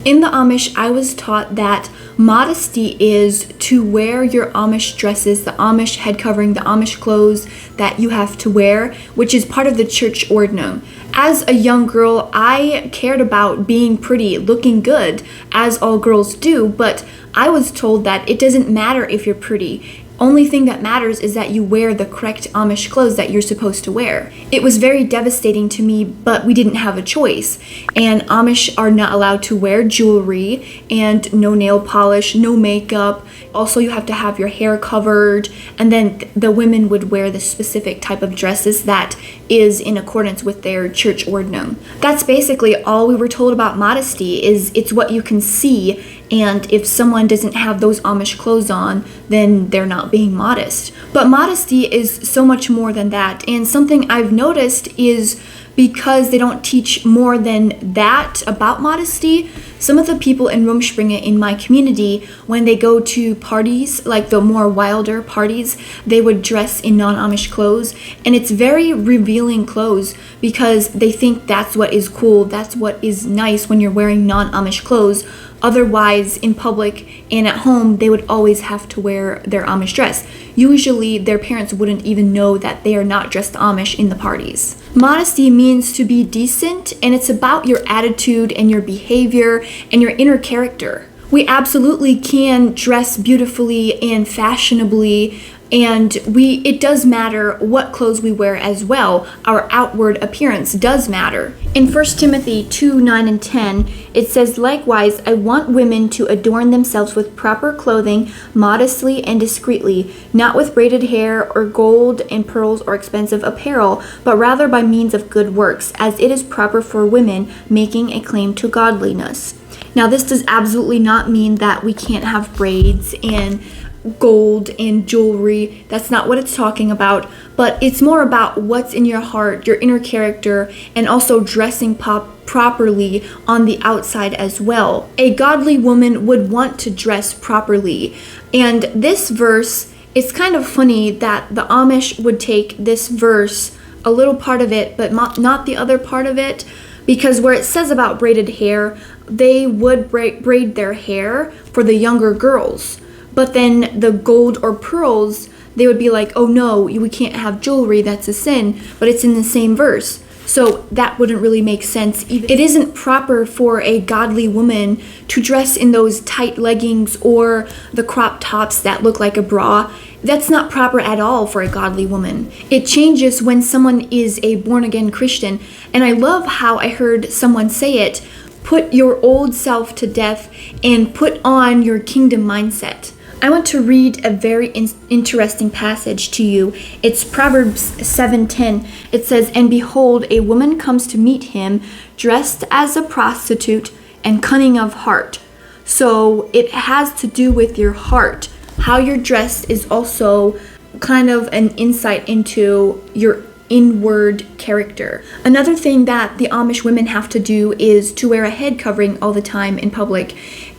In the Amish, I was taught that modesty is to wear your Amish dresses, the Amish head covering, the Amish clothes that you have to wear, which is part of the church ordinum. As a young girl, I cared about being pretty, looking good, as all girls do, but I was told that it doesn't matter if you're pretty. Only thing that matters is that you wear the correct Amish clothes that you're supposed to wear. It was very devastating to me, but we didn't have a choice. And Amish are not allowed to wear jewelry and no nail polish, no makeup. Also, you have to have your hair covered. And then the women would wear the specific type of dresses that is in accordance with their church ordinum. That's basically all we were told about modesty. Is it's what you can see, and if someone doesn't have those Amish clothes on, then they're not being modest. But modesty is so much more than that, and something I've noticed is because they don't teach more than that about modesty, some of the people in Rumspringa in my community, when they go to parties, like the more wilder parties, they would dress in non-Amish clothes, and it's very revealing clothes because they think that's what is cool, that's what is nice when you're wearing non-Amish clothes. Otherwise, in public and at home, they would always have to wear their Amish dress. Usually, their parents wouldn't even know that they are not dressed Amish in the parties. Modesty means to be decent, and it's about your attitude and your behavior and your inner character. We absolutely can dress beautifully and fashionably, and it does matter what clothes we wear as well. Our outward appearance does matter. In 1 Timothy 2:9 and 10, it says, "Likewise, I want women to adorn themselves with proper clothing, modestly and discreetly, not with braided hair or gold and pearls or expensive apparel, but rather by means of good works, as it is proper for women making a claim to godliness." Now, this does absolutely not mean that we can't have braids and gold and jewelry. That's not what it's talking about, but it's more about what's in your heart, your inner character, and also dressing properly on the outside as well. A godly woman would want to dress properly. And this verse, it's kind of funny that the Amish would take this verse, a little part of it, but not the other part of it, because where it says about braided hair, they would braid their hair for the younger girls. But then the gold or pearls, they would be like, oh no, we can't have jewelry, that's a sin. But it's in the same verse. So that wouldn't really make sense. It isn't proper for a godly woman to dress in those tight leggings or the crop tops that look like a bra. That's not proper at all for a godly woman. It changes when someone is a born-again Christian. And I love how I heard someone say it, put your old self to death and put on your kingdom mindset. I want to read a very interesting passage to you. It's Proverbs 7:10. It says, "And behold, a woman comes to meet him, dressed as a prostitute and cunning of heart." So it has to do with your heart. How you're dressed is also kind of an insight into your inward character. Another thing that the Amish women have to do is to wear a head covering all the time in public.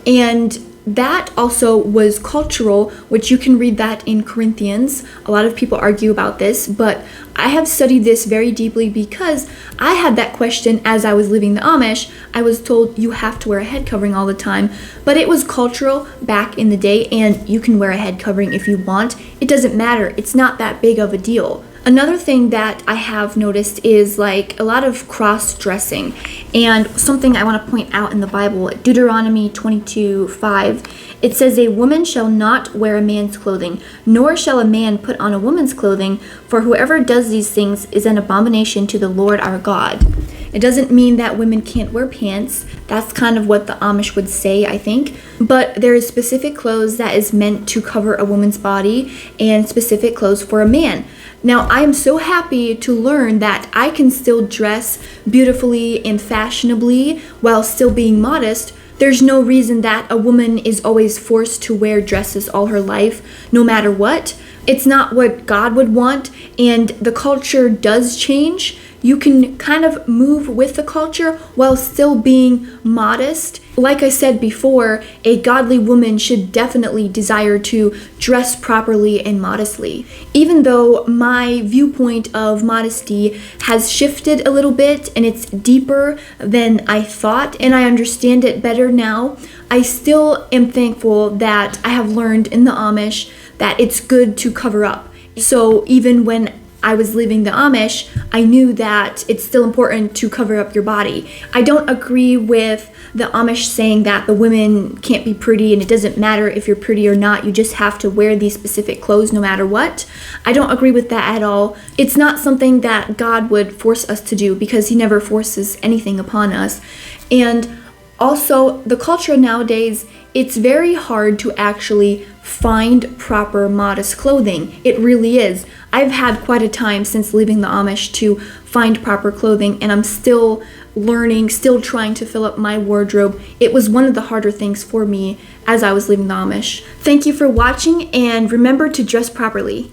And that also was cultural, which you can read that in Corinthians. A lot of people argue about this, but I have studied this very deeply because I had that question as I was living the Amish. I was told you have to wear a head covering all the time, but it was cultural back in the day, and you can wear a head covering if you want. It doesn't matter. It's not that big of a deal. Another thing that I have noticed is like a lot of cross-dressing, and something I want to point out in the Bible, Deuteronomy 22:5, it says, "A woman shall not wear a man's clothing, nor shall a man put on a woman's clothing, for whoever does these things is an abomination to the Lord our God." It doesn't mean that women can't wear pants. That's kind of what the Amish would say, I think. But there is specific clothes that is meant to cover a woman's body and specific clothes for a man. Now, I am so happy to learn that I can still dress beautifully and fashionably while still being modest. There's no reason that a woman is always forced to wear dresses all her life, no matter what. It's not what God would want, and the culture does change. you can kind of move with the culture while still being modest. Like I said before, a godly woman should definitely desire to dress properly and modestly. Even though my viewpoint of modesty has shifted a little bit and it's deeper than I thought, and I understand it better now, I still am thankful that I have learned in the Amish that it's good to cover up. So even when I was leaving the Amish, I knew that it's still important to cover up your body. I don't agree with the Amish saying that the women can't be pretty and it doesn't matter if you're pretty or not, you just have to wear these specific clothes no matter what. I don't agree with that at all. It's not something that God would force us to do because He never forces anything upon us. And also, the culture nowadays, it's very hard to actually find proper modest clothing. It really is. I've had quite a time since leaving the Amish to find proper clothing, and I'm still learning, still trying to fill up my wardrobe. It was one of the harder things for me as I was leaving the Amish. Thank you for watching, and remember to dress properly.